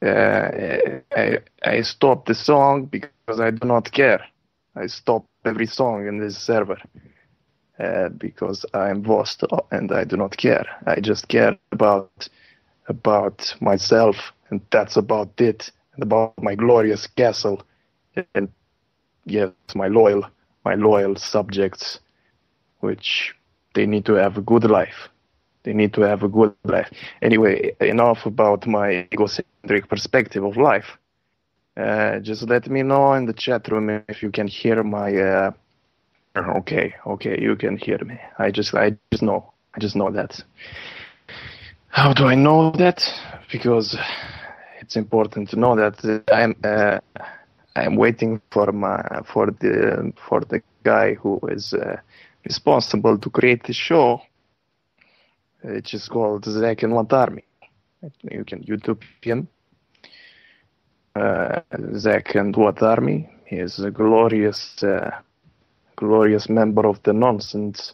I stopped the song because I do not care. I stop every song in this server because I am lost and I do not care. I just care about myself, and that's about it. And about my glorious castle, and yes, my loyal subjects, which they need to have a good life. They need to have a good life. Anyway, enough about my egocentric perspective of life. Just let me know in the chat room if you can hear my. Okay, you can hear me. I just know that. How do I know that? Because it's important to know that I'm waiting for the guy who is responsible to create the show. Which is called Zach and What Army. You can YouTube him. Zach and What Army. He is a glorious member of the nonsence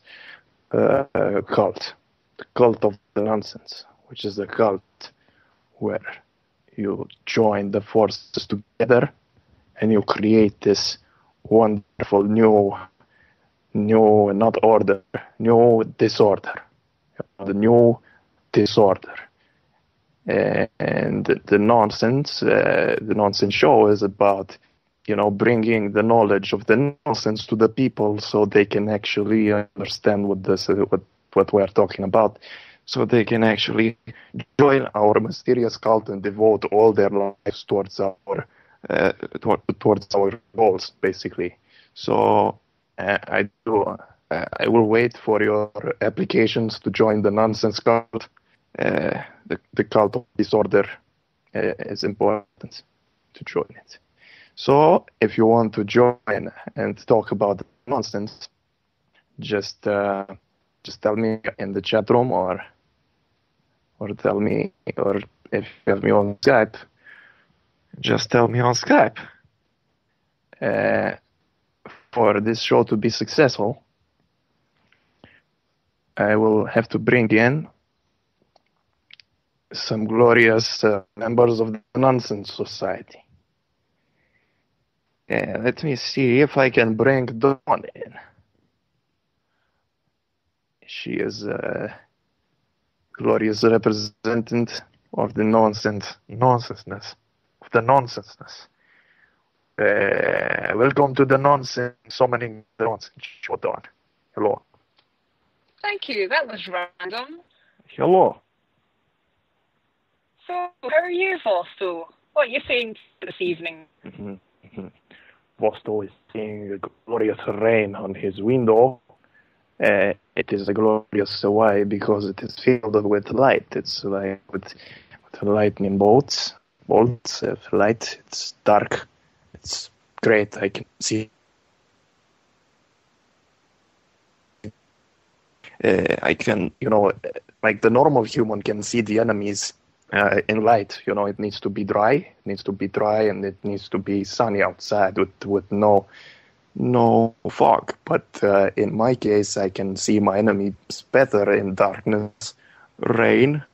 cult. The cult of the nonsence, which is a cult where you join the forces together and you create this wonderful new disorder. The new disorder. And the nonsense show is about, bringing the knowledge of the nonsense to the people so they can actually understand what we're talking about, so they can actually join our mysterious cult and devote all their lives towards our goals, basically. So I will wait for your applications to join the nonsense cult. The cult of disorder is important to join it. So if you want to join and talk about nonsense, just tell me in the chat room or tell me, or if you have me on Skype, just tell me on Skype. For this show to be successful, I will have to bring in some glorious members of the Nonsense Society. Let me see if I can bring Dawn in. She is a glorious representative of the nonsenseness. Welcome to the nonsense, summoning the nonsense show, Dawn. Hello. Thank you. That was random. Hello. So, how are you, Vosto? What are you saying this evening? Vosto is seeing a glorious rain on his window. It is a glorious way because it is filled with light. It's like with lightning bolts of light. It's dark. It's great. I can see. I can, like the normal human can see the enemies in light. It needs to be dry. And it needs to be sunny outside with no fog. But in my case, I can see my enemies better in darkness, rain,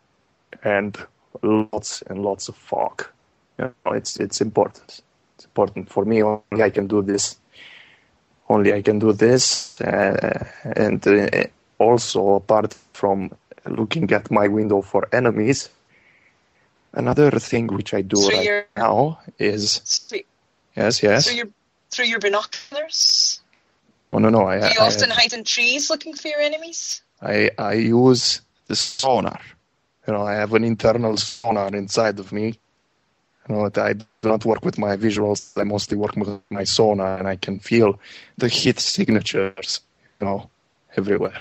and lots and lots of fog. It's important. It's important for me. Only I can do this. And also, apart from looking at my window for enemies, another thing which I do now is... Yes? Through your binoculars? Oh, no. Do you often hide in trees looking for your enemies? I use the sonar. I have an internal sonar inside of me. I do not work with my visuals. I mostly work with my sonar, and I can feel the hit signatures, everywhere.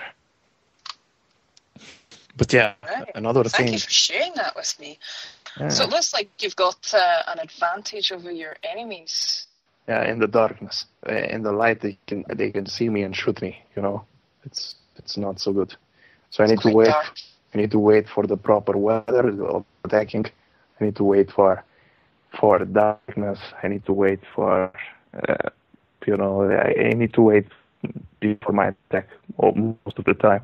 But yeah, right. Another thing... Thank you for sharing that with me. Yeah. So it looks like you've got an advantage over your enemies. Yeah, in the darkness. In the light, they can see me and shoot me, It's not so good. So I need to wait. Dark. I need to wait for the proper weather of attacking. I need to wait for darkness. I need to wait for, I need to wait before my attack most of the time.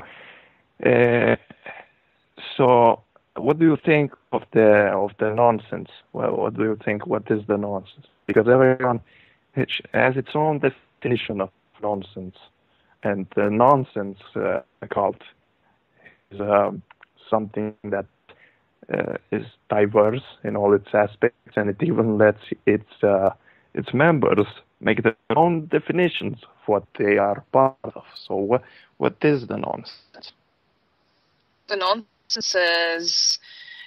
So what do you think of the nonsense? Well, what do you think? What is the nonsense? Because everyone has its own definition of nonsense, and the nonsense cult is something that is diverse in all its aspects, and it even lets its members make their own definitions of what they are part of. So what is the nonsense? The nonsense is,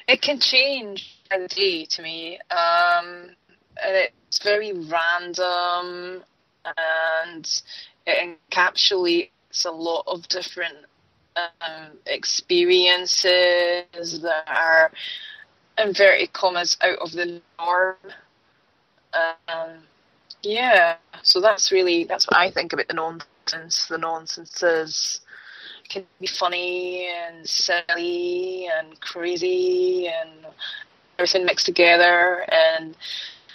it can change by the day to me. And it's very random, and it encapsulates a lot of different experiences that are, inverted commas, out of the norm. So that's what I think about the nonsense. The nonsense can be funny and silly and crazy and everything mixed together and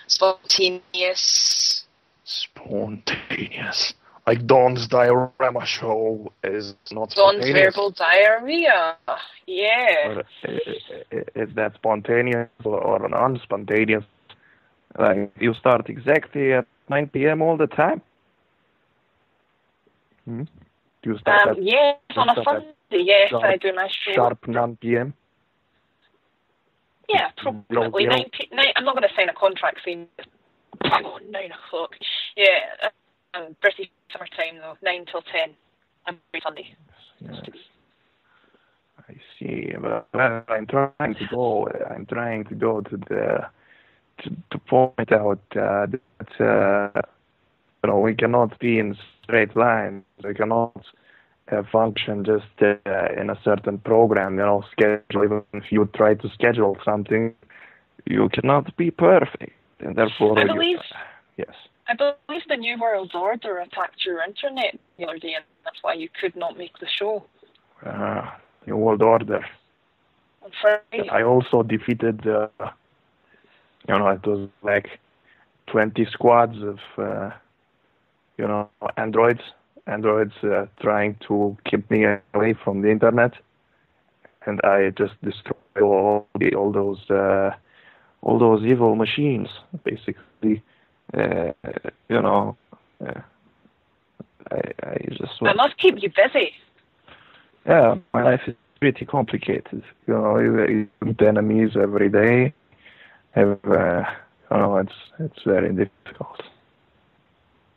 spontaneous. Spontaneous. Like Dawn's diorama show is not Dawn's spontaneous. verbal diarrhea. Yeah. Or, is that spontaneous or unspontaneous? Like you start exactly at 9 p.m. all the time? Do you start yes, on a Sunday, yes, I do my show. Sharp 9 p.m.? Yeah, probably 9. I'm not going to sign a contract saying, 9 o'clock. Yeah, British summertime though, 9 till 10, every Sunday. Yes. I see. But I'm trying to go to the to point out that we cannot be in straight lines. We cannot function just in a certain program. Schedule. Even if you try to schedule something, you cannot be perfect, and therefore. Yes. I believe the New World Order attacked your internet the other day, and that's why you could not make the show. New World Order. On Friday. I also defeated. It was like 20 squads of, androids trying to keep me away from the internet, and I just destroyed all those evil machines, basically. I just. I must keep you busy. Yeah, my life is pretty complicated. You meet enemies every day. It's very difficult.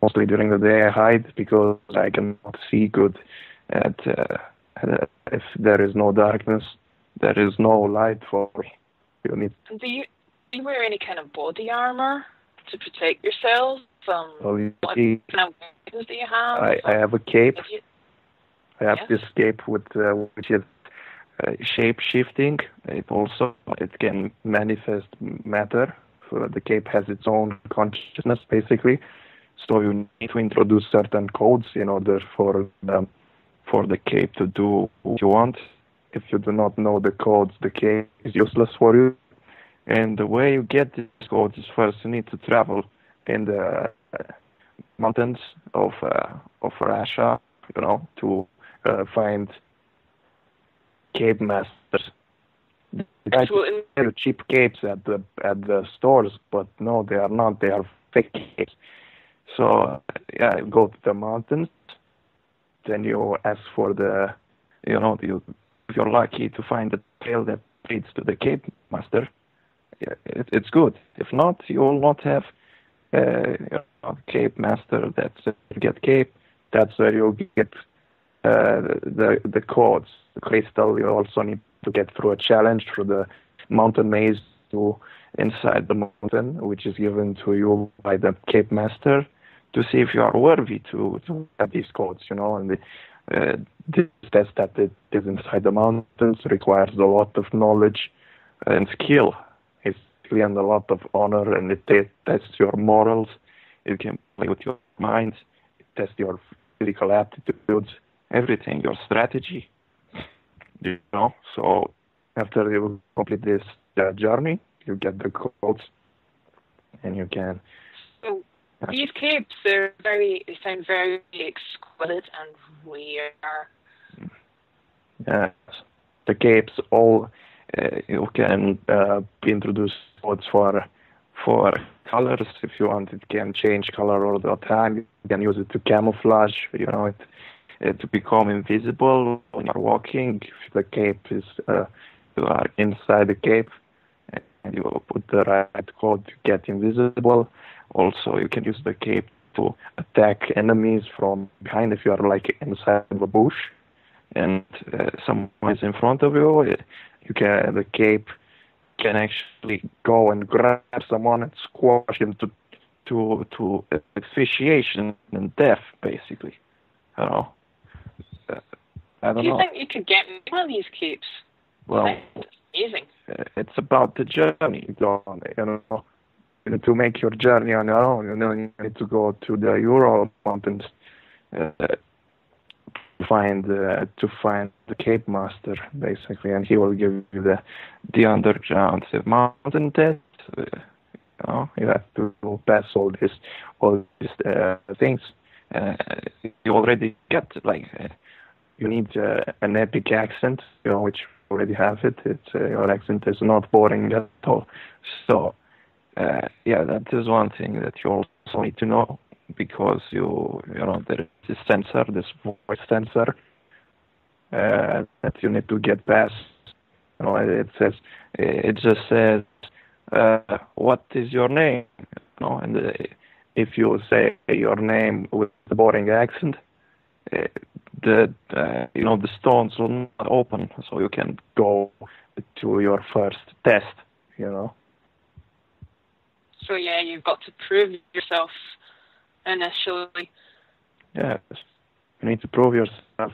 Mostly during the day I hide because I cannot see good. If there is no darkness, there is no light for me. Do you wear any kind of body armor to protect yourself? What kind of weapons do you have? I have a cape. I have this cape which is shape shifting. It can manifest matter. So the cape has its own consciousness, basically. So you need to introduce certain codes in order for the cape to do what you want. If you do not know the codes, the cape is useless for you. And the way you get these codes is first you need to travel in the mountains of Russia, to find cape masters. They sell cheap capes at the stores, but no, they are not. They are fake capes. So you go to the mountains, then you ask for the, if you're lucky to find the trail that leads to the cape master, it's good. If not, you will not have cape master. That's you get cape. That's where you get the codes. The crystal, you also need to get through a challenge through the mountain maze to inside the mountain, which is given to you by the cape master to see if you are worthy to have these codes, and this test that it is inside the mountains requires a lot of knowledge and skill, basically, and a lot of honor, and it tests your morals. It can play with your mind. It tests your physical aptitudes, everything, your strategy. So after you complete this journey, you get the codes, and you can. So these capes, they sound very exquisite and rare. Yes, the capes all You can introduce codes for colors. If you want, it can change color all the time. You can use it to camouflage, to become invisible when you're walking. If the cape is, you are inside the cape, and you put the right code to get invisible. Also, you can use the cape to attack enemies from behind if you are like inside of a bush and someone is in front of you. The cape can actually go and grab someone and squash him to asphyxiation and death, basically. I don't know. Do you think you could get one of these capes? Well, that's amazing. It's about the journey you go on. To make your journey on your own, you need to go to the Ural Mountains to find the Cape Master, basically, and he will give you the underground mountain test. You have to pass all these things. You already get you need an epic accent, which you already have it. Your accent is not boring at all. So. That is one thing that you also need to know, because there is this sensor, this voice sensor, that you need to get past. It just says, what is your name? And if you say your name with a boring accent, the stones will not open, so you can go to your first test. So yeah, you've got to prove yourself initially. Yes, you need to prove yourself,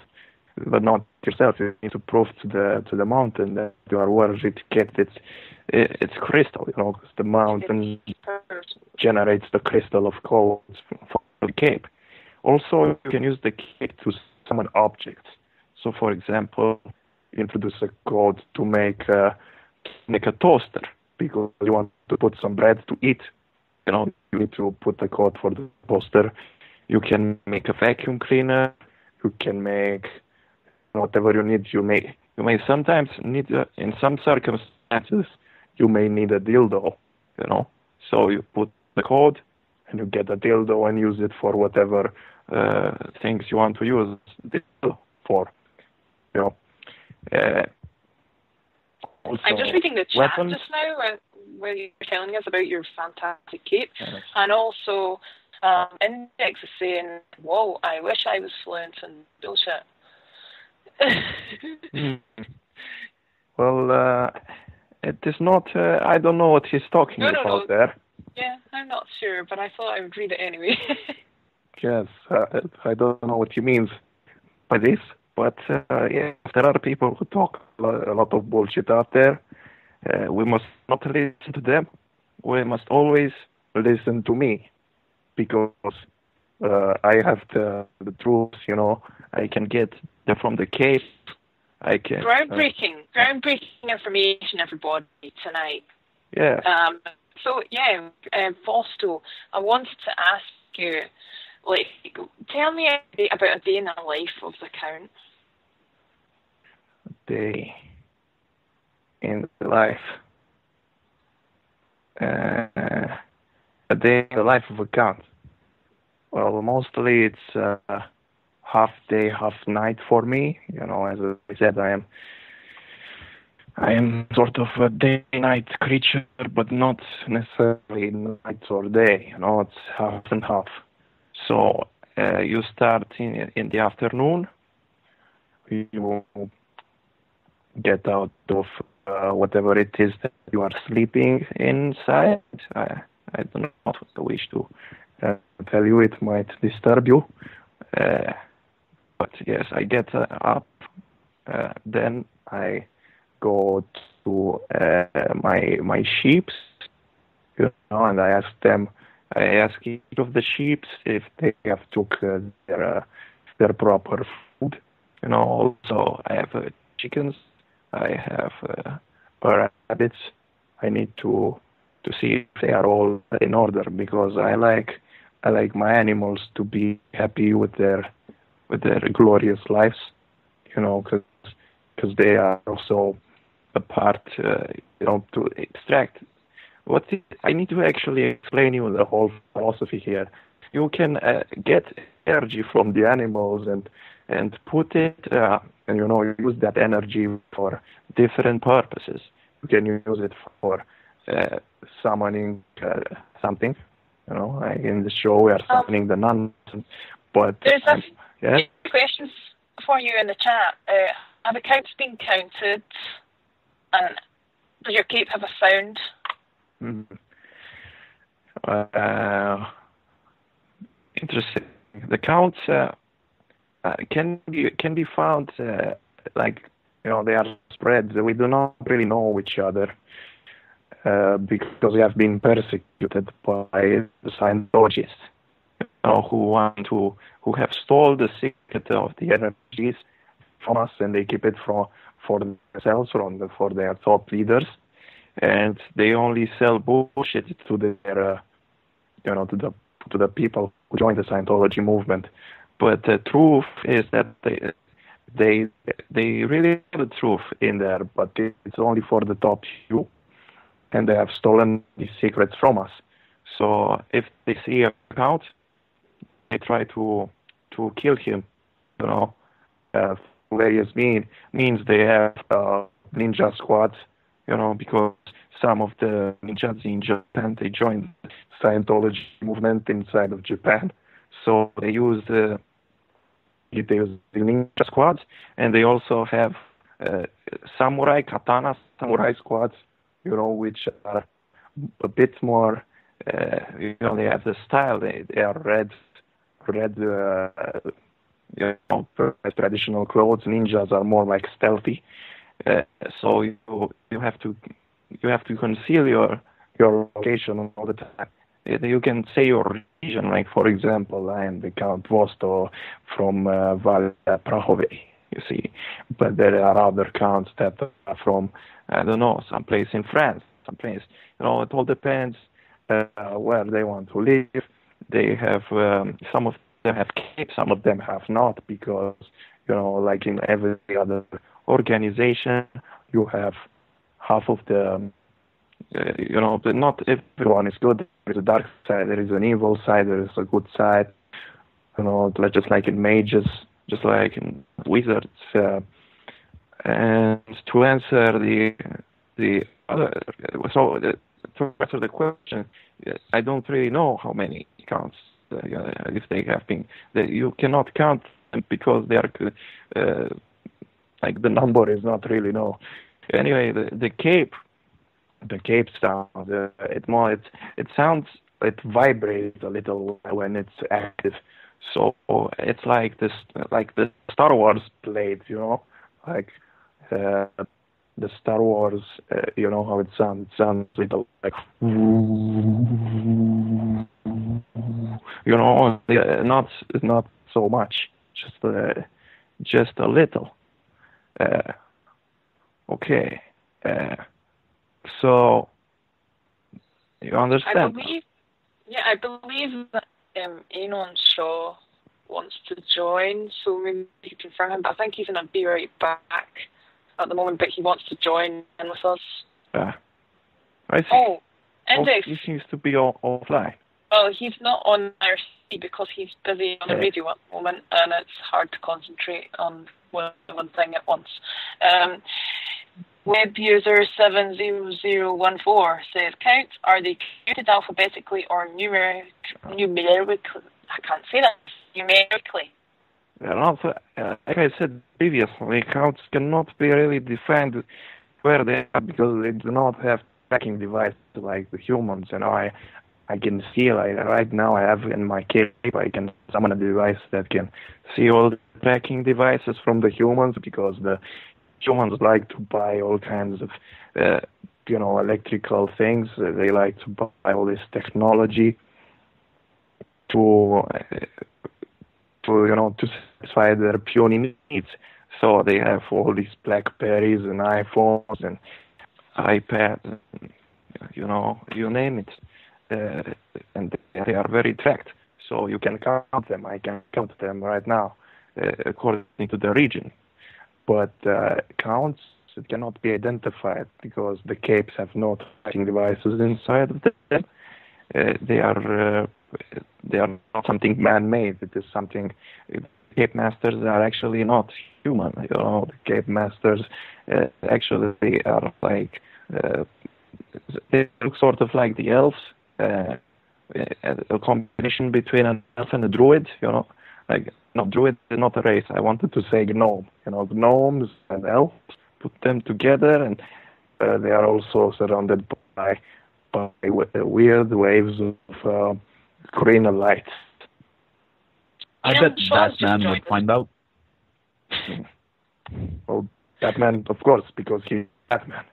but not yourself. You need to prove to the mountain that you are worthy to get its crystal. Because the mountain generates the crystal of codes for the cape. Also, you can use the cape to summon objects. So, for example, you introduce a code to make a toaster, because you want to put some bread to eat. You need to put the code for the toaster. You can make a vacuum cleaner. You can make whatever you need. You may sometimes need, in some circumstances, you may need a dildo. So you put the code and you get a dildo and use it for whatever things you want to use dildo for. Also, I'm just reading the chat just now where you're telling us about your fantastic cape. Yes. And also, Index is saying, whoa, I wish I was fluent in bullshit. Well, it is not, I don't know what he's talking about there. Yeah, I'm not sure, but I thought I would read it anyway. Yes, I don't know what he means by this. But there are people who talk a lot of bullshit out there. We must not listen to them. We must always listen to me, because I have the truth. I can get them from the cave. I can. Groundbreaking information, everybody, tonight. Yeah. Fausto, I wanted to ask you. Tell me about a day in the life of the Count. A day in the life. A day in the life of a Count. Well, mostly it's half day, half night for me. As I said, I am sort of a day-night creature, but not necessarily night or day. It's half and half. So you start in the afternoon. You get out of whatever it is that you are sleeping inside. I don't know what I wish to tell you. It might disturb you. But yes, I get up. Then I go to my sheeps, and I ask them. I ask each of the sheep if they have took their proper food. Also I have chickens. I have rabbits. I need to see if they are all in order, because I like my animals to be happy with their glorious lives. Because they are also apart, to extract. I need to actually explain you the whole philosophy here. You can get energy from the animals and put it, and use that energy for different purposes. You can use it for summoning something. Like in the show we are summoning the nonsense. But there's a few questions for you in the chat. Have the counts been counted? And does your cape have a sound? Interesting. The counts can be found they are spread. We do not really know each other because we have been persecuted by the Scientologists, who have stole the secret of the energies from us, and they keep it for themselves, for their top leaders, and they only sell bullshit to their to the people who join the Scientology movement. But the truth is that they really have the truth in there, but it's only for the top few, and they have stolen these secrets from us. So if they see a account, they try to kill him, various means. They have ninja squads, because some of the ninjas in Japan, they joined the Scientology movement inside of Japan. So they use the ninja squads, and they also have katana samurai squads, which are a bit more, they have the style. They are red, traditional clothes. Ninjas are more like stealthy. So you have to conceal your location all the time. You can say your region, like for example, I am the Count Vosto from Val Prahove, you see. But there are other counts that are from, I don't know, someplace in France, someplace. It all depends where they want to live. They have some of them have capes, some of them have not, because like in every other organization, you have half of the but not everyone is good. There is a dark side, there is an evil side, there is a good side. Just like in mages, just like in wizards. And to answer the other, to answer the question, I don't really know how many counts if they have been. You cannot count them because they are like the number is not really known. Anyway, the cape sound, it vibrates a little when it's active. So it's like this, like the Star Wars blade, like the Star Wars, how it sounds. It sounds little like, not so much, just a little. Okay. So you understand? I believe that Anon Shaw wants to join, so maybe you can confirm him. But I think he's going to be right back at the moment, but he wants to join in with us. I see. Oh, Index. He seems to be offline. Well, he's not on IRC because he's busy on the radio at the moment, and it's hard to concentrate on one thing at once. Web user 70014 says, counts, are they counted alphabetically or numerically? I can't say that. Numerically. Like I said previously, counts cannot be really defined where they are because they do not have tracking devices like the humans. And I can see, right now I have in my cape, I can summon a device that can see all the tracking devices from the humans, because the humans like to buy all kinds of, electrical things. They like to buy all this technology to satisfy their puny needs. So they have all these BlackBerries and iPhones and iPads, you name it. And they are very tracked. So you can count them. I can count them right now, according to the region. But counts It cannot be identified because the capes have no tracking devices inside of them. They are not something man-made. It is something. Cape masters are actually not human. The cape masters actually are like they look sort of like the elves, a combination between an elf and a druid. Like no, druid is not a race. I wanted to say gnome. Gnomes and elves. Put them together, and they are also surrounded by weird waves of green light. I bet Batman would find out. Well, Batman, of course, because he's Batman.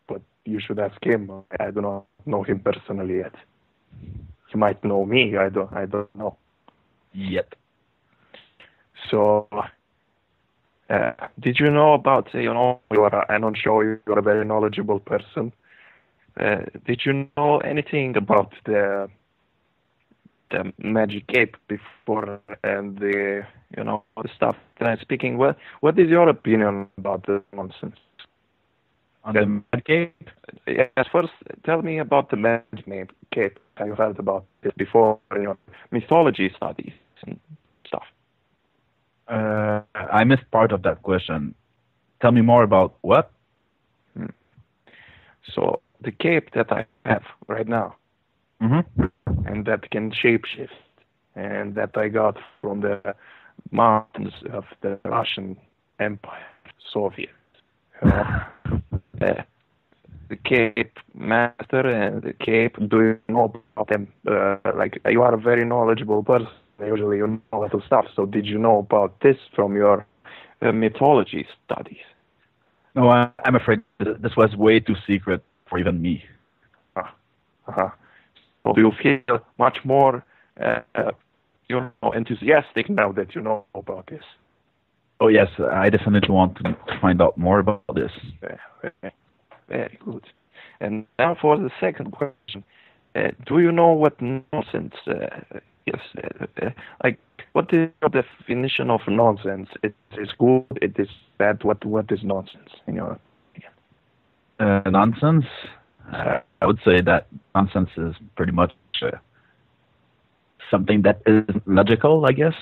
But you should ask him. I do not know him personally yet. He might know me. I don't know. Yet. So, did you know about, I'm not sure you're a very knowledgeable person. Did you know anything about the magic cape before and the stuff that I'm speaking? What is your opinion about the nonsense? On the magic cape? Yes, first tell me about the magic cape. Have you heard about it before in your mythology studies and stuff? I missed part of that question. Tell me more about what? So the cape that I have right now, and that can shapeshift, and that I got from the mountains of the Russian Empire, Soviet. The cape master and the cape, do you know about them? Like, you are a very knowledgeable person. Usually you know a lot of stuff. So did you know about this from your mythology studies? No, I'm afraid this was way too secret for even me. So do you feel much more enthusiastic now that you know about this? Oh yes, I definitely want to find out more about this. Very good. And now for the second question. Do you know what nonsense is? Like, what is your definition of nonsense? It is good, it is bad. What is nonsense in your opinion? Nonsense? I would say that nonsense is pretty much something that isn't logical, I guess.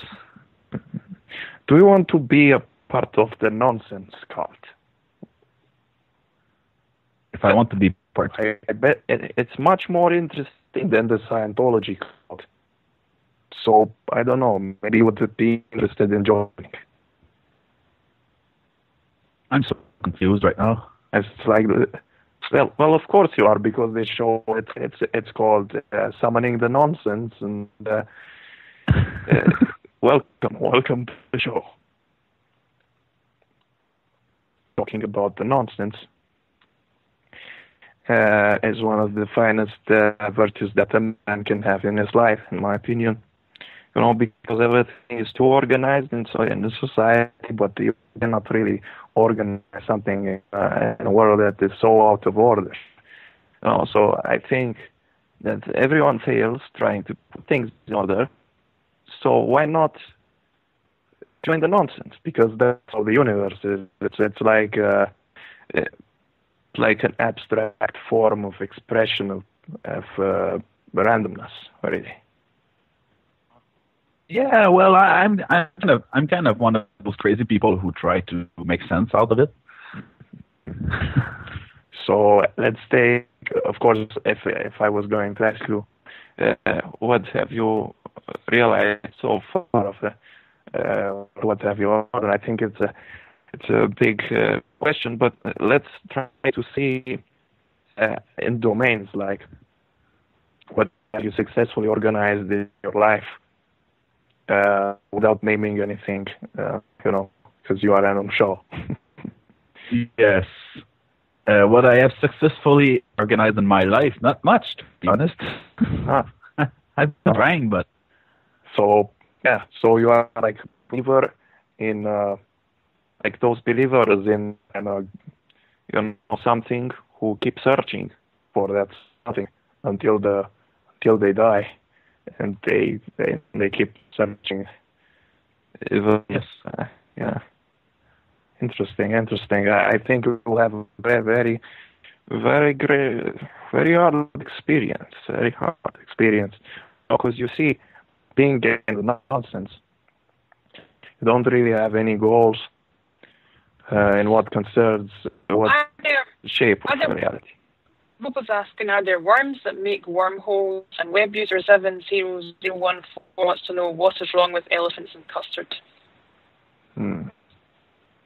Do you want to be a part of the nonsense cult? If I want to be part, I bet it's much more interesting than the Scientology cult. So I don't know. Maybe you would be interested in joining. I'm so confused right now. It's like, well, of course you are, because they show it's called Summoning the Nonsense, and welcome to the show. Talking about the nonsense is one of the finest virtues that a man can have in his life, in my opinion. Because everything is too organized in the society, but you cannot really organize something in a world that is so out of order. So I think that everyone fails trying to put things in order. So why not join the nonsense? Because that's how the universe is. It's like an abstract form of expression of randomness, really. Yeah, well, I'm kind of one of those crazy people who try to make sense out of it. So let's take, of course, if I was going to ask you, what have you realized so far of what have you learned? I think it's a big question, but let's try to see in domains like what have you successfully organized in your life. Without naming anything, because you are on a show. Yes. What I have successfully organized in my life, not much, to be honest. I've been trying, but... So you are like a believer in, like those believers in, something who keep searching for that something until they die. And they keep searching. Yes. Yeah. Interesting. I think we'll have a very great, very hard experience. Because you see, being in the nonsense, you don't really have any goals in what concerns what shape of reality. Bob was asking, are there worms that make wormholes? And web user 70014 wants to know what is wrong with elephants and custard.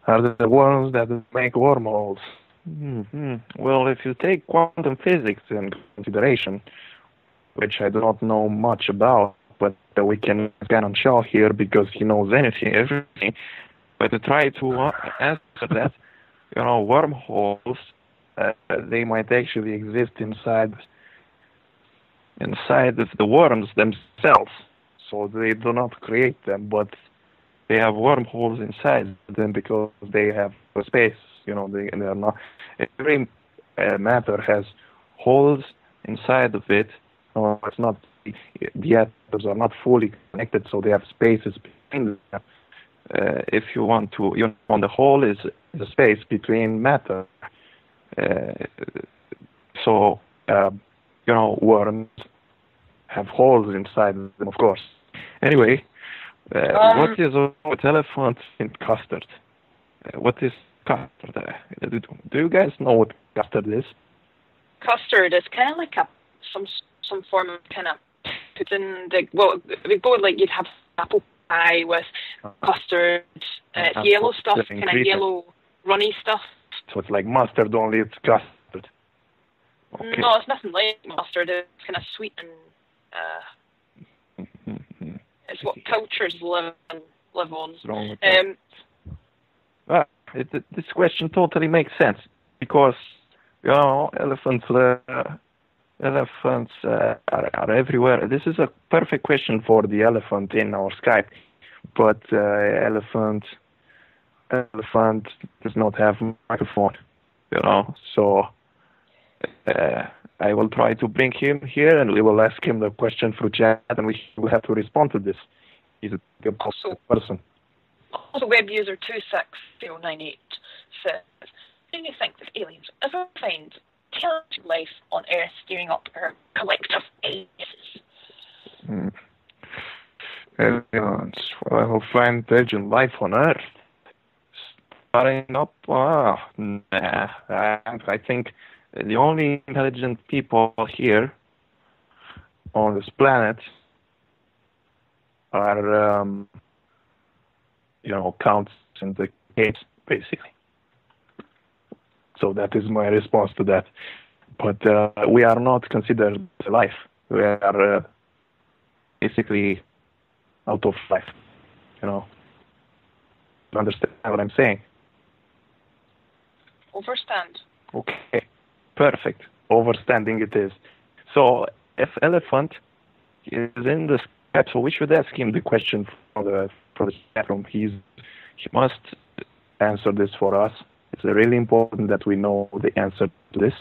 Are there worms that make wormholes? Well, if you take quantum physics in consideration, which I do not know much about, but we can show here because he knows everything. But to try to answer that, wormholes, they might actually exist inside of the worms themselves. So they do not create them, but they have wormholes inside them because they have a space. They are not. Every matter has holes inside of it. No, it's not. The atoms are not fully connected, so they have spaces between them. If you want to, the hole is the space between matter. Worms have holes inside them, of course. Anyway, what is with elephant in custard? What is custard? Do you guys know what custard is? Custard is kind of like some form of kind of put in the we go like you'd have apple pie with custard, yellow stuff, kind of yellow runny stuff. So it's like mustard, only it's custard. Okay. No, it's nothing like mustard. It's kind of sweet and it's what cultures live on. What's wrong with that? This question totally makes sense because elephants are everywhere. This is a perfect question for the elephant in our Skype, but elephant does not have a microphone, so I will try to bring him here and we will ask him the question through chat and we will have to respond to this. He's a good person. Also, web user 26098 says, do you think that aliens ever find intelligent life on Earth steering up our collective ages? Aliens will find intelligent life on Earth. Starting up? Nah. I think the only intelligent people here on this planet are, counts in the caves, basically. So that is my response to that. But we are not considered life. We are basically out of life. You understand what I'm saying? Overstand. Okay, perfect. Overstanding it is. So if elephant is in the Skype, so we should ask him the question for the chat room. He must answer this for us. It's really important that we know the answer to this.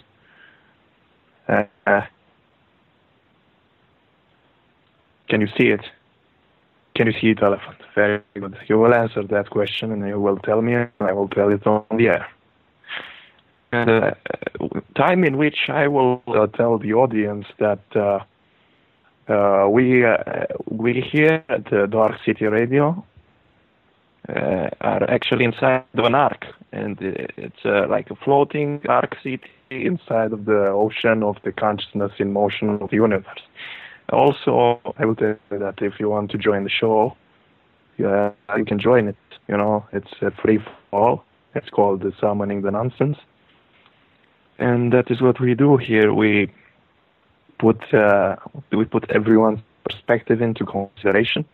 Can you see it? Can you see it, elephant? Very good. You will answer that question and you will tell me and I will tell it on the air. Time in which I will tell the audience that we here at Darkcity Radio are actually inside of an ark, and it's like a floating ark city inside of the ocean of the consciousness in motion of the universe. Also, I will tell you that if you want to join the show, you can join it. It's a free for all. It's called the Summoning the Nonsense. And that is what we do here. We put everyone's perspective into consideration.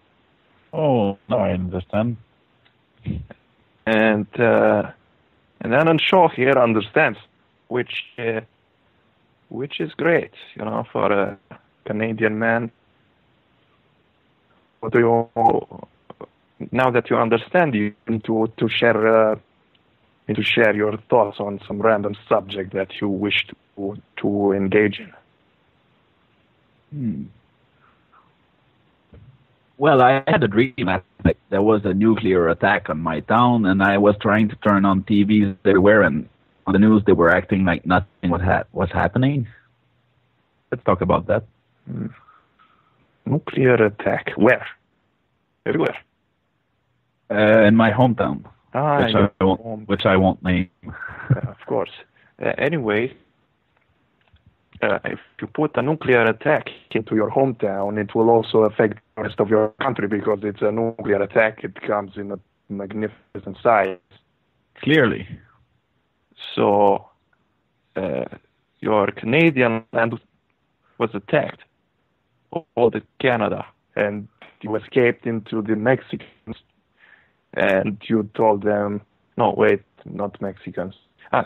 Oh, no, I understand. And then on show here understands, which is great, for a Canadian man. What do you now that you understand? You need to share. To share your thoughts on some random subject that you wish to engage in. Well, I had a dream last night. There was a nuclear attack on my town, and I was trying to turn on TVs everywhere, and on the news they were acting like nothing was happening. Let's talk about that. Nuclear attack. Where? Everywhere. In my hometown, which I won't name. Of course. Anyway, if you put a nuclear attack into your hometown, it will also affect the rest of your country because it's a nuclear attack. It comes in a magnificent size. Clearly. So, your Canadian land was attacked, all the Canada, and you escaped into the Mexicans, and you told them, no, wait, not Mexicans.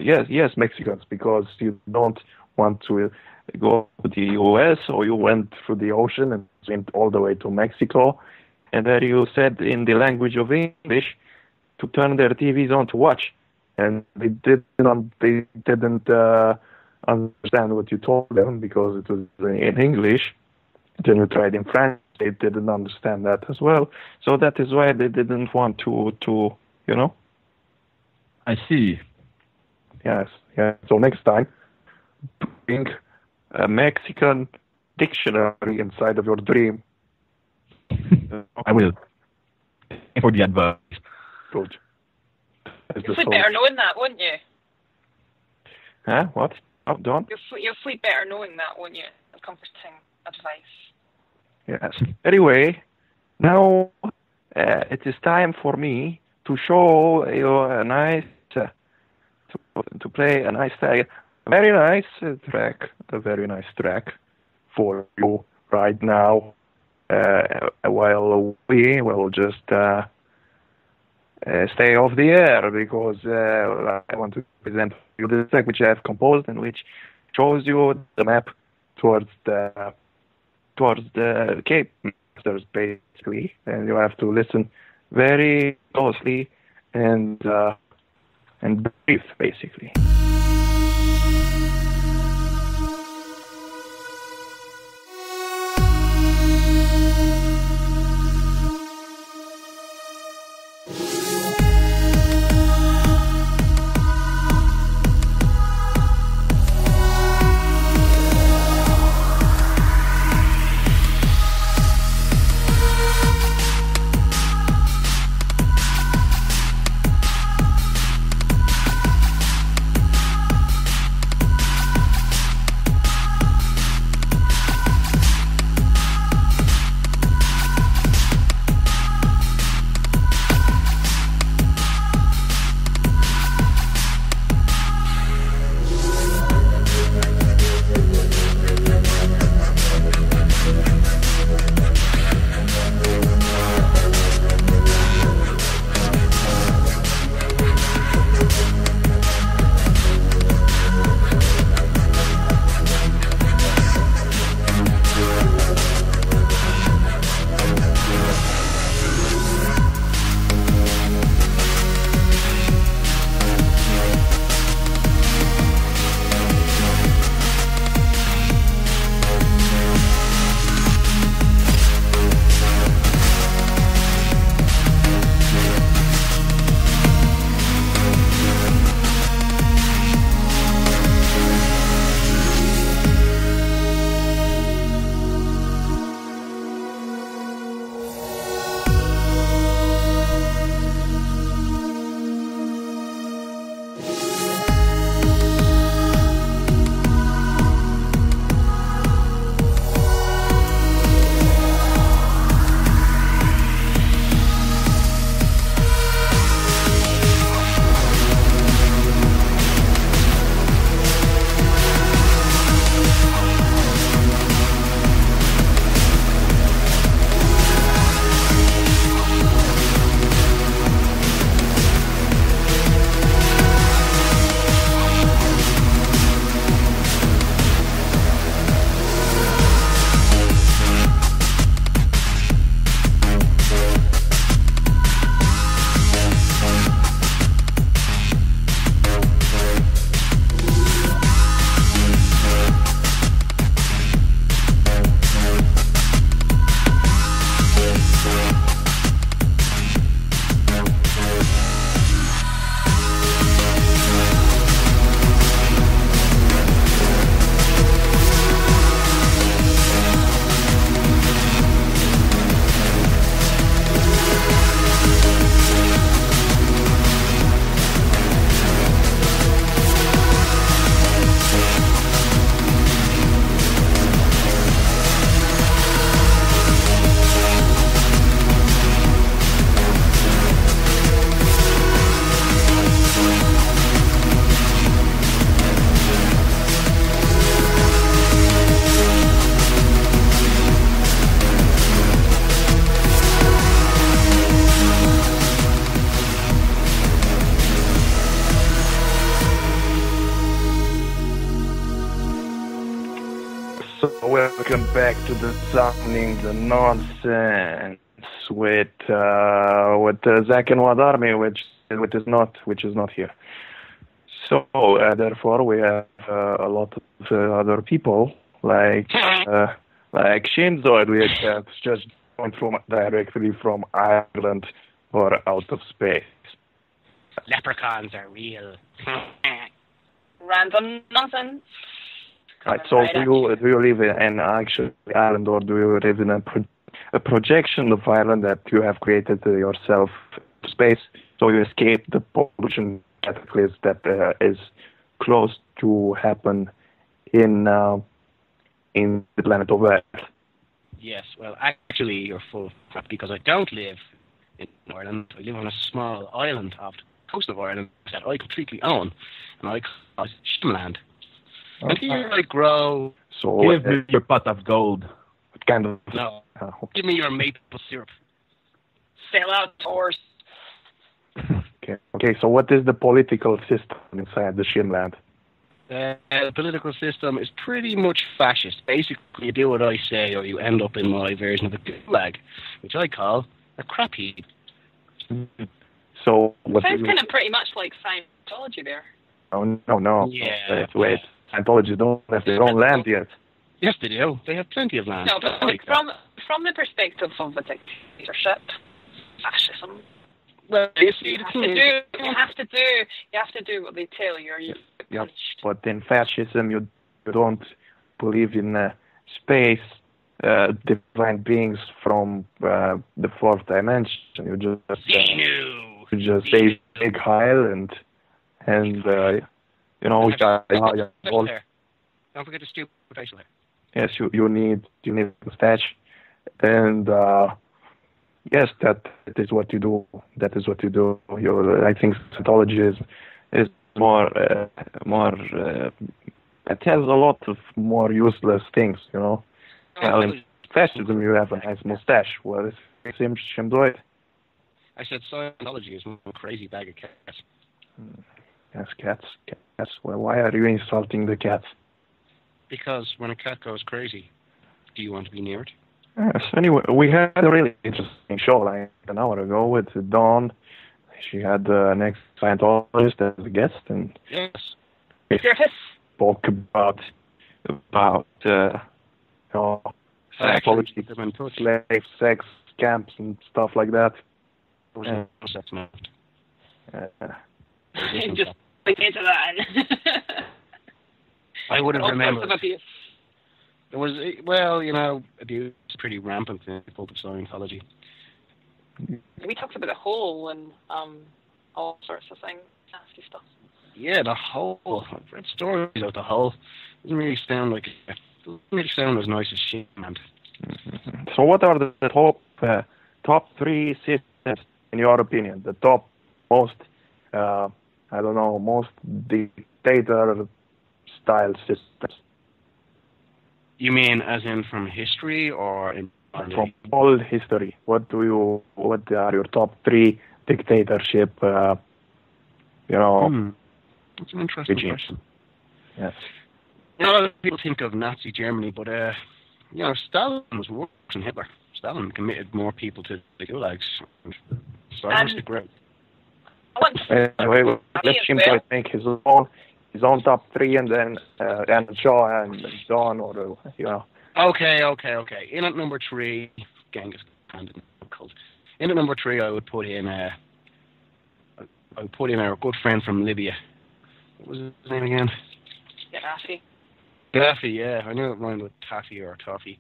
Yes, Mexicans, because you don't want to go to the U.S., or you went through the ocean and went all the way to Mexico, and there you said in the language of English to turn their TVs on to watch, and they didn't understand what you told them because it was in English. Then you tried in French, they didn't understand that as well, so that is why they didn't want to I see. Yes. So next time, bring a Mexican dictionary inside of your dream. I will. For the advice. Good. You'd sleep better knowing that, wouldn't you? Huh? What? Oh, don't. You'll sleep better knowing that, wouldn't you? A comforting advice. Yes. Anyway, now it is time for me to show you a nice, to play a nice track, a very nice track for you right now. While we will just stay off the air because I want to present you the track which I have composed and which shows you the map towards the Cape Masters, basically, and you have to listen very closely and breathe, basically. welcome back to the Sounding the Nonsense with Zach and Wad Army, which is not here. So therefore we have a lot of other people like Shinzoid, which has just joined directly from Ireland or out of space. Leprechauns are real. Random nonsense. Right. So do you live in actual Ireland, or do you live in a projection of Ireland that you have created yourself space, so you escape the pollution cataclysm that is close to happen in the planet of Earth? Yes, well, actually, you're full of crap because I don't live in Ireland. I live on a small island off the coast of Ireland that I completely own, and I call it Shimland. Okay. And here I grow. So give me your pot of gold. What kind of? No. Give me your maple syrup. Sell out tours. Okay. So what is the political system inside the Shimland? The political system is pretty much fascist. Basically, you do what I say, or you end up in my version of a gulag, which I call a crap heap. So what? Sounds kind of pretty much like Scientology there. Oh no. Yeah. Wait. Scientology don't have their own land yet. Yes, they do. They have plenty of land. No, but like, from the perspective of a dictatorship, fascism. Well, you see, You have to do what they tell you, or you're punished. But in fascism, you don't believe in space, divine beings from the fourth dimension. You just say big Heil and don't forget the stupid facial hair. Yes, you need a mustache, and yes, that is what you do. That is what you do. I think Scientology is more. It has a lot of more useless things, you know. Well, in fascism, you have a nice mustache. Well, it seems Shimdoid. I said Scientology is a crazy bag of cats. Yes, cats. Well, why are you insulting the cats? Because when a cat goes crazy, do you want to be near it? Yes. Anyway, we had a really interesting show like an hour ago with Dawn. She had the next Scientologist as a guest, and yes, we spoke about Scientology, slave sex camps and stuff like that. Sex left. Just like into that. I would have remembered. Abuse. There was, abuse is pretty rampant in the cult of Scientology. We talked about the hole and all sorts of things, nasty stuff. Yeah, the hole. I've read stories of the hole. Doesn't really sound as nice as shit, man. So, what are the top three systems in your opinion? The top most, most dictator style systems. You mean as in from history or in from all history? What are your top three dictatorship? That's an interesting question. Yes. A lot of people think of Nazi Germany, but Stalin was worse than Hitler. Stalin committed more people to the gulags. So I must agree. Let him make his own top three, and then Shaw and John, or Okay. In at number 3, Genghis Khan. In at number 3, I would put in our good friend from Libya. What was his name again? Gaddafi, yeah. I knew it rhymed with taffy or toffee.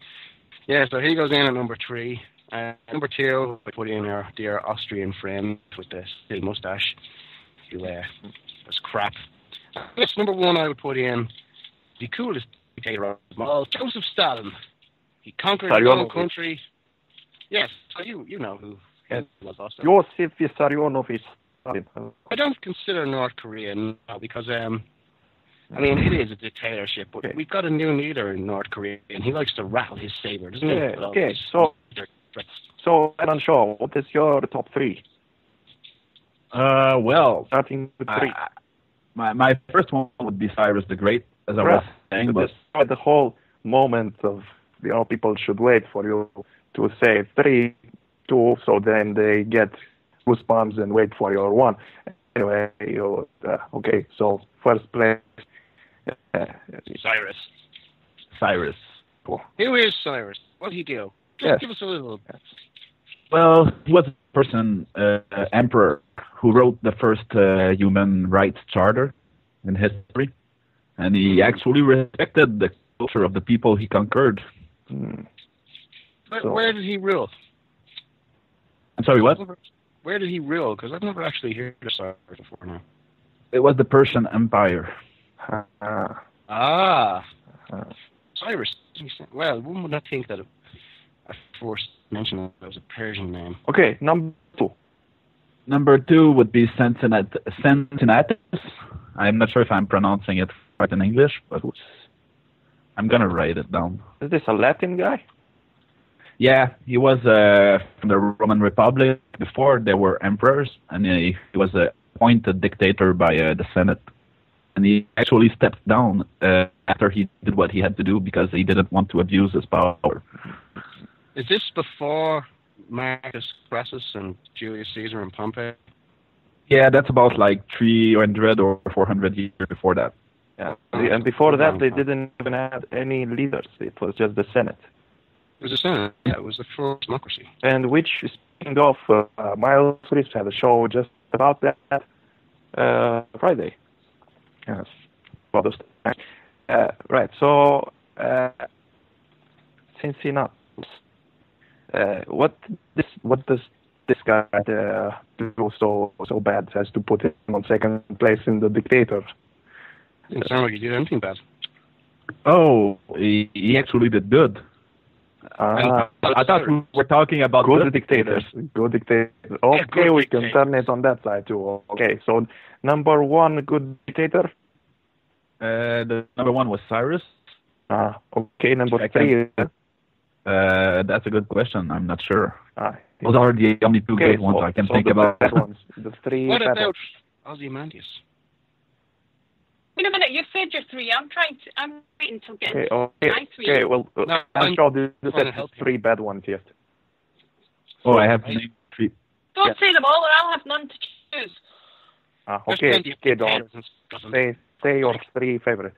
Yeah, so he goes in at number 3. Number 2, I put in our dear Austrian friend with the still mustache, who was crap. Yes, number 1, I would put in the coolest dictator of them all, Joseph Stalin. He conquered his own country. Yes, so you know who was Austin. Joseph Vissarionovich Stalin. I don't consider North Korea now because, it is a dictatorship, but we've got a new leader in North Korea, and he likes to rattle his saber, doesn't he? Okay, so Alan Shaw, what is your top 3? Starting with 3. My first one would be Cyrus the Great, as I was saying. But the whole moment of people should wait for you to say 3, 2, so then they get goosebumps and wait for your 1. Anyway, okay, so first place. Cyrus. Cool. Who is Cyrus? What did he do? Just give us a little. Well, he was a person, emperor, who wrote the first human rights charter in history, and he actually respected the culture of the people he conquered. Where did he rule? I'm sorry, what? Where did he rule? Because I've never actually heard of Cyrus before now. It was the Persian Empire. Cyrus. Well, one would not think that a first mention that was a Persian name. Okay, number 2. Number 2 would be Cincinnatus. I'm not sure if I'm pronouncing it right in English, but I'm gonna write it down. Is this a Latin guy? Yeah, he was from the Roman Republic before there were emperors, and he was appointed dictator by the Senate. And he actually stepped down after he did what he had to do because he didn't want to abuse his power. Is this before Marcus Crassus and Julius Caesar and Pompey? Yeah, that's about like 300 or 400 years before that. Yeah, and before that they didn't even have any leaders. It was just the Senate. It was the Senate. Yeah, it was the first democracy. And which, speaking of, Miles Reeves had a show just about that Friday. Yes, Father's Day. Right. So, Cincinnati. What does this guy do so bad as to put him on second place in the dictator? It didn't sound like he did anything bad. Oh, he actually did good. I thought we were talking about good dictators. Good dictators. Okay, we can turn it on that side too. Okay, so number 1 good dictator. The number 1 was Cyrus. Okay, number 3. That's a good question. I'm not sure. Those are the only 2 good ones I can think about. The 3. What about Ozymandias? Wait a minute, you said your 3. I'm waiting to get my 3. Okay, well, I'm sure you said 3 bad ones yet. Oh, I have to name 3. Don't say them all, or I'll have none to choose. Okay, Don. Say your 3 favorite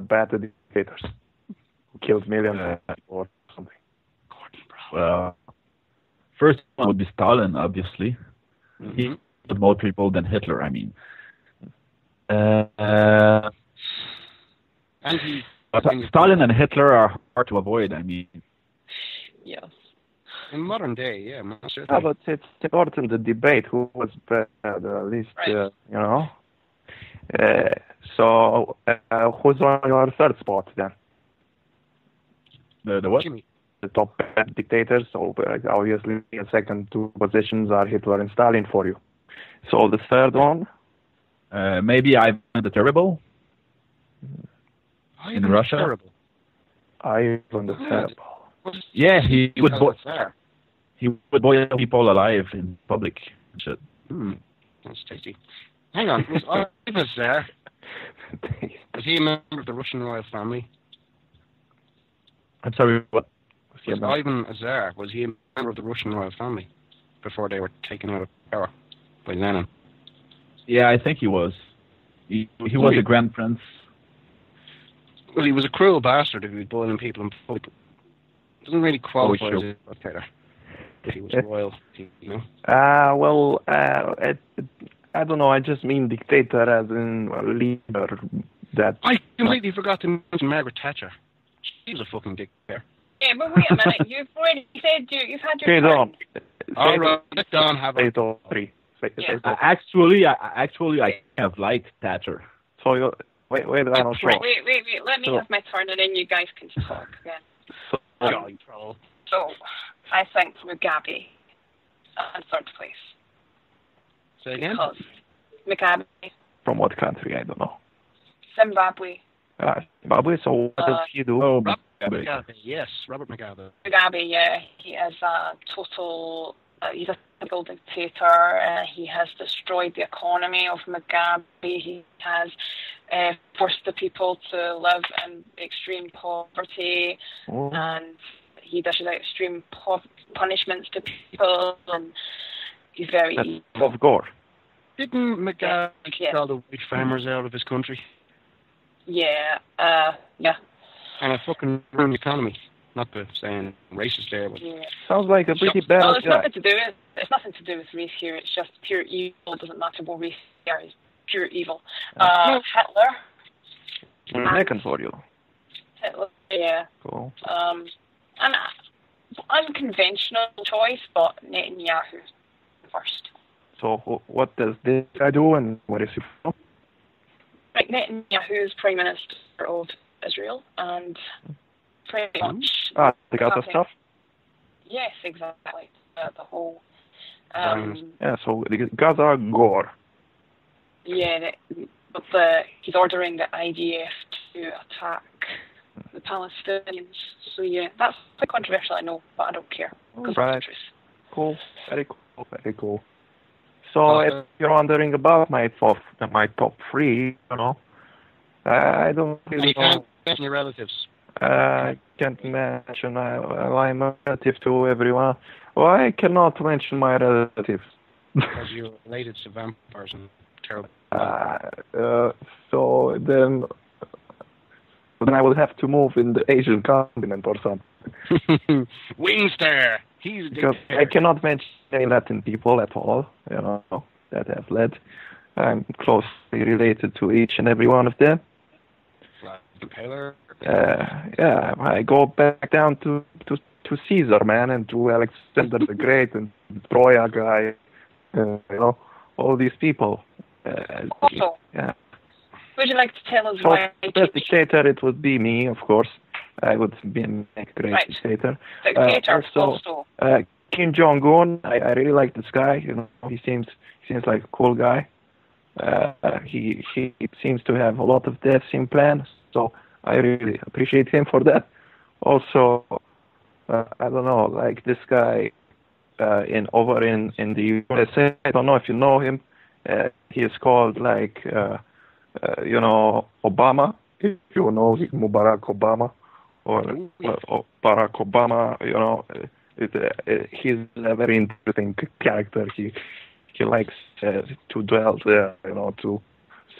bad dictators who kills millions or something. Well, first one would be Stalin, obviously. Mm-hmm. He killed more people than Hitler, I mean. Stalin and Hitler are hard to avoid, I mean. Yes. In modern day, yeah. But it's important to debate who was bad, at least, right. So, who's on your 3rd spot then? The what? Jimmy. The top dictators. So, obviously, the second 2 positions are Hitler and Stalin for you. So, the 3rd one? Maybe Ivan the Terrible in Russia. Terrible. Ivan the Terrible. Yeah, he would boil people alive in public and shit. That's tasty. Hang on, was Ivan Tsar? Was he a member of the Russian royal family? I'm sorry, what? Was Ivan a Tsar? Was he a member of the Russian royal family before they were taken out of power by Lenin? Yeah, I think he was. He was a grand prince. Well, he was a cruel bastard if he was boiling people in public. Doesn't really qualify as a dictator. If he was royal, you know. I don't know. I just mean dictator as in a leader. That I completely forgot to mention Margaret Thatcher. She was a fucking dictator. Yeah, but wait a minute. You've already said you've had your turn. All right, let Don have it. 3. Actually, I have liked Thatcher. So you wait. I don't sure. Wait. Let me have my turn, and then you guys can talk again. So I think Mugabe in 3rd place. Say again. Mugabe. From what country? I don't know. Zimbabwe. Zimbabwe. So what does he do? Robert Mugabe. Yes, Robert Mugabe. Mugabe. Yeah, he is a total. He's a typical dictator. He has destroyed the economy of Mugabe. He has forced the people to live in extreme poverty, and he dishes out extreme punishments to people, and he's very... Of gore. Didn't McGath kick all the white farmers out of his country? Yeah, yeah. And it fucking ruined the economy. Not to saying racist there, but... Yeah. Sounds like a pretty bad Well, guy. it's nothing to do with race here. It's just pure evil. It doesn't matter what race you are. It's pure evil. Hitler. I'm checking for you. Hitler, yeah. Cool. An unconventional choice, but Netanyahu first. So what does this guy do, and what is he from? Like, Netanyahu is Prime Minister of Israel, and pretty much... The Gaza stuff? Yes, exactly. The whole... yeah, so the Gaza gore. Yeah, but he's ordering the IDF to attack the Palestinians. So yeah, that's quite controversial, I know, but I don't care. Right. It's the truth. Cool. Very cool. Very cool. So if you're wondering about my top 3, you know, I don't really you can't mention your relatives. I can't mention I'm a relative to everyone. Well, I cannot mention my relatives. Because you're related to vampires and terrible. So then I would have to move in the Asian continent or something. Wingstar! He's because I cannot mention any Latin people at all, you know, that have led. I'm closely related to each and every one of them. Yeah, I go back down to Caesar, man, and to Alexander the Great and Troya guy, you know, all these people. Also, yeah. Would you like to tell us so why? The best dictator, it would be me, of course. I would be a great dictator. Dictator also, Kim Jong-un, I really like this guy. You know, he seems like a cool guy. He seems to have a lot of deaths in plan, so I really appreciate him for that. Also, I don't know, like this guy over in the USA. I don't know if you know him. He is called like you know, Obama. If you know Barack Obama or Barack Obama, you know, he's a very interesting character. He likes to dwell there, you know, to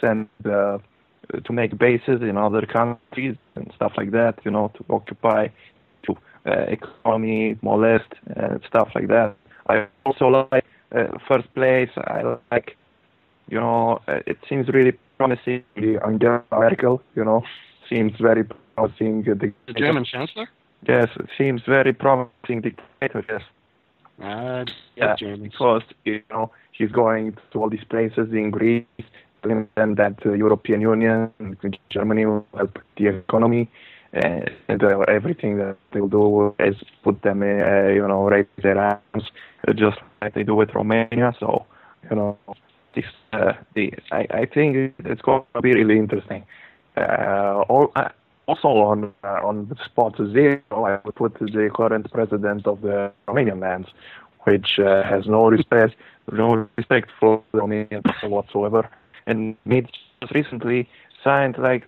send to make bases in other countries and stuff like that, you know, to occupy, to economy, molest, and stuff like that. I also like first place. I like, you know, it seems really promising. Angela Merkel, you know, seems very promising. The German Chancellor? Yes, it seems very promising dictator. Yes. Yeah, because you know he's going to all these places in Greece, telling them that the European Union, and Germany will help the economy, and everything that they'll do is put them, you know, raise their arms, just like they do with Romania. So, you know, this, I think it's going to be really interesting. Also on the spot 0, I would put the current president of the Romanian lands, which has no respect for the Romanian people whatsoever, and just recently signed like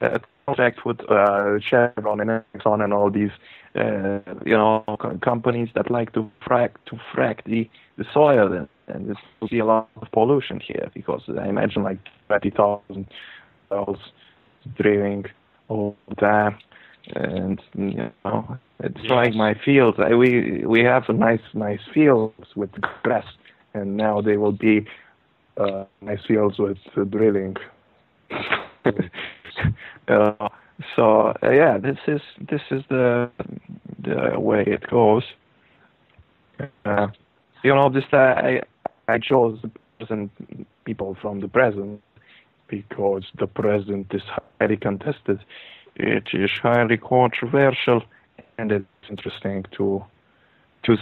a contract with Chevron and Exxon and all these you know, companies that like to frack the soil, and there will be a lot of pollution here because I imagine like 20,000 barrels drilling all the time, and you know, it's like my fields. We have a nice fields with grass, and now they will be nice fields with drilling. So yeah, this is the way it goes. You know, this I chose the present people from the present because the present is highly contested. It is highly controversial, and it's interesting to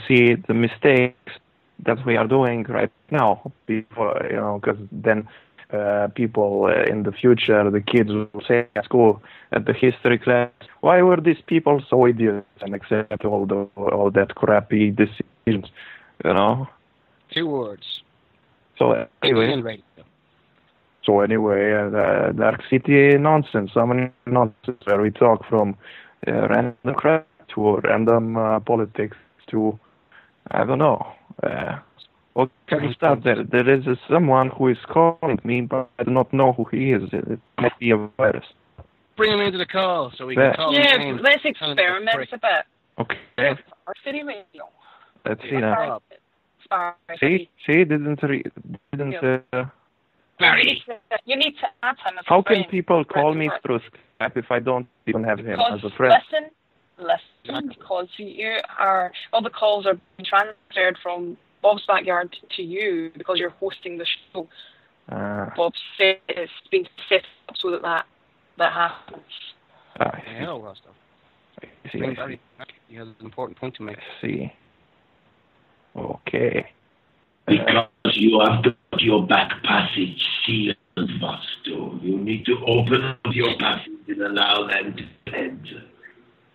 see the mistakes that we are doing right now. Before, you know, because then people in the future, the kids will say at school, at the history class, why were these people so idiots and accept all that crappy decisions, you know? 2 words. So anyway, So anyway, Darkcity nonsense. I mean, nonsense where we talk from random crap to random politics to, I don't know. What can we start there? There is someone who is calling me, but I do not know who he is. It might be a virus. Bring him into the call so we can call him. Yeah, let's experiment a bit. Okay. Darkcity Radio. Let's see now. Sorry. She didn't. Barry. You need to add him as a How friend. can people call me through Skype if I don't even have him as a friend? Listen, because you are, all the calls are being transferred from Bob's Backyard to you because you're hosting the show. Bob's set it's being set up so that happens. Yeah, all that stuff. I see. You have an important point to make. I see. Okay. Because you have got your back passage sealed, Vasto. You need to open up your passage and allow them to enter.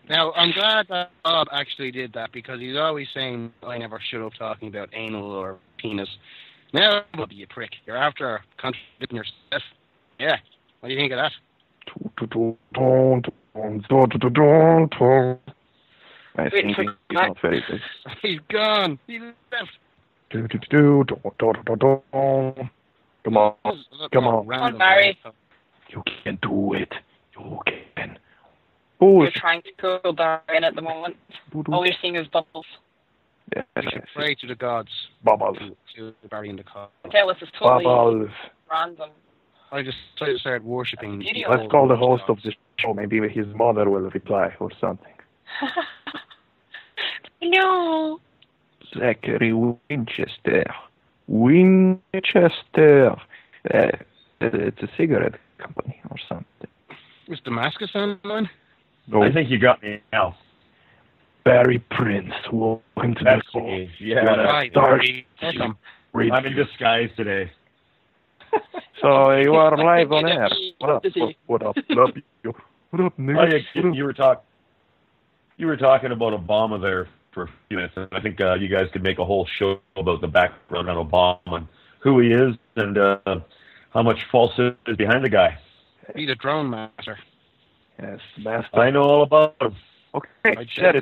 Now, I'm glad that Bob actually did that because he's always saying, I never shut up talking about anal or penis. Now, Bob, you prick. You're after contradicting yourself. Yeah. What do you think of that? I think he's not very good. He's gone. He left. Come on. Come on. Barry. You can do it. You can. You're trying to cool Darren at the moment. All you're seeing is bubbles. Yeah, We should pray to the gods. Bubbles. To Barry in the car. Tell us it's totally Bubbles. random. I just started worshipping. Let's call the host of the show. Maybe his mother will reply or something. No. Zachary Winchester. Winchester. It's a cigarette company or something. Is Damascus on line? No. I think you got me now. Barry Prince. Welcome to That's the call. me. Yeah. Right, Barry. Welcome. I'm in disguise today. So you are live on air. What up? What up? What up? What up, nigga? Oh, you were talking about Obama there for a few minutes. And I think you guys could make a whole show about the background on Obama and who he is and how much falsehood is behind the guy. Be the drone master. Yes, master. I know all about him. Okay, share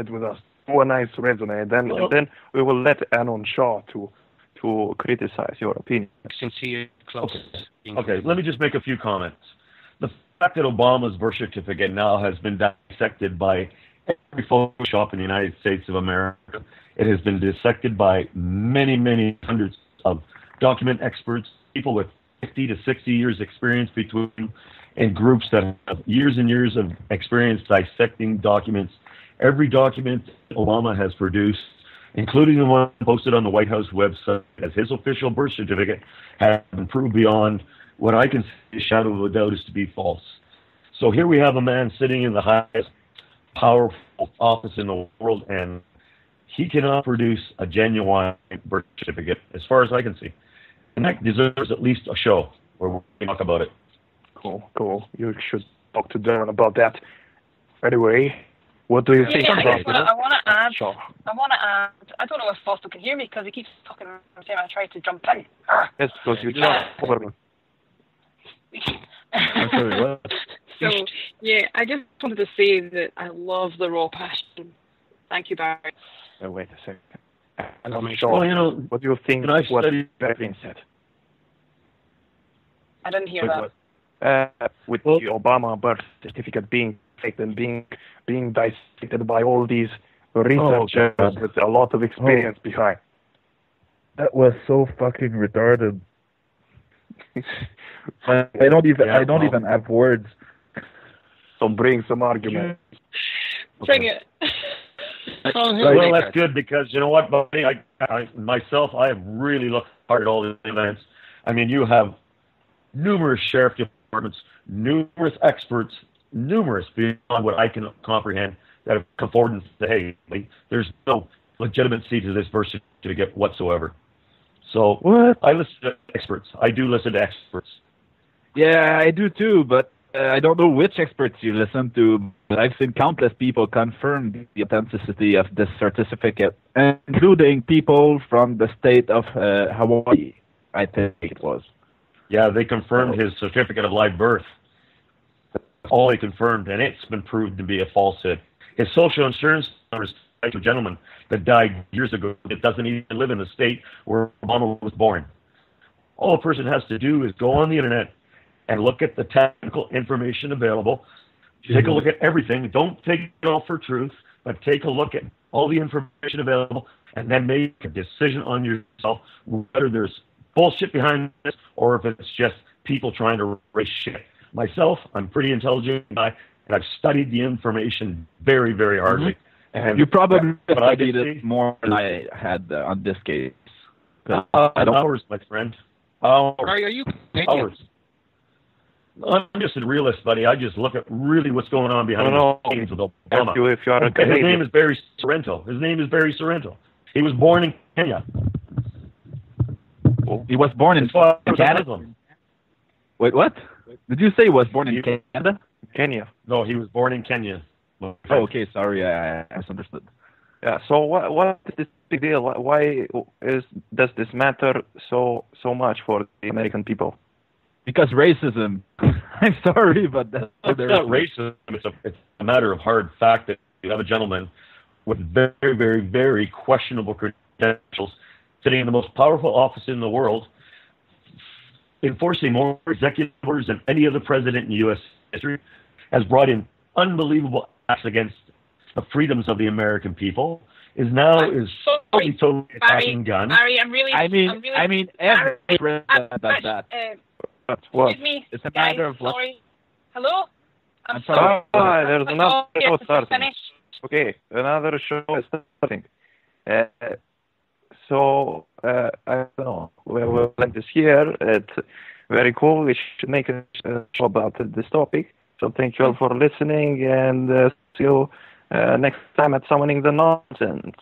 it with us. Do a nice resume, and then we will let Anon Shaw to criticize your opinion. Since he is close. Okay, let me just make a few comments. The fact that Obama's birth certificate now has been dissected by every photo shop in the United States of America. It has been dissected by many, many hundreds of document experts, people with 50 to 60 years experience between them, and groups that have years and years of experience dissecting documents. Every document Obama has produced, including the one posted on the White House website as his official birth certificate, has been proved beyond what I can see a shadow of a doubt is to be false. So here we have a man sitting in the highest powerful office in the world, and he cannot produce a genuine birth certificate, as far as I can see. And that deserves at least a show where we talk about it. Cool. You should talk to Darren about that. Anyway, what do you think about it? I want to add. I don't know if Foster can hear me because he keeps talking at the same time. I tried to jump in. Yes, because you jump over me. I'm sorry, what? So, yeah, I just wanted to say that I love the raw passion. Thank you, Barry. Wait a second. Well, what do you think what Barry said? I didn't hear that. With the Obama birth certificate being faked and being dissected by all these researchers with a lot of experience behind. That was so fucking retarded. I don't even have words. So bring some argument. Bring it. Well, that's good because you know what, buddy? I myself, I have really looked hard at all the events. I mean, you have numerous sheriff departments, numerous experts, numerous beyond what I can comprehend that have come forward and said, hey, there's no legitimacy to this birth certificate whatsoever. So what? I listen to experts. I do listen to experts. Yeah, I do too, but I don't know which experts you listen to, but I've seen countless people confirm the authenticity of this certificate, including people from the state of Hawaii, I think it was. Yeah, they confirmed his certificate of live birth. That's all they confirmed, and it's been proved to be a falsehood. His social insurance number is tied to a gentleman that died years ago that doesn't even live in the state where Obama was born. All a person has to do is go on the internet and look at the technical information available. Take a look at everything. Don't take it all for truth, but take a look at all the information available and then make a decision on yourself whether there's bullshit behind this or if it's just people trying to raise shit. Myself, I'm a pretty intelligent guy, and I've studied the information very, very hardly. And you probably studied it more than I had on this case. Hours, my friend. Hours. Are you Hours. I'm just a realist, buddy. I just look at really what's going on behind the scenes with Obama. If you are a His name is Barry Sorrento. He was born in Kenya. He was born in Canada? Wait, what? Did you say he was born in Canada? Kenya. No, he was born in Kenya. Oh, okay, sorry, I misunderstood. Yeah. So what is this big deal? Why does this matter so much for the American people? Because racism. I'm sorry, but that's not racism. It's a matter of hard fact that you have a gentleman with very, very, very questionable credentials sitting in the most powerful office in the world, enforcing more executive orders than any other president in U.S. history, has brought in unbelievable acts against the freedoms of the American people, is totally attacking guns. Barry, I mean, every president does that. What? Excuse me, it's a matter of sorry. Hello? I'm sorry. There's another show starting. Finish. Okay, another show is starting. So, I don't know. We'll end this here. It's very cool. We should make a show about this topic. So thank you all for listening, and see you next time at Summoning the Nonsense.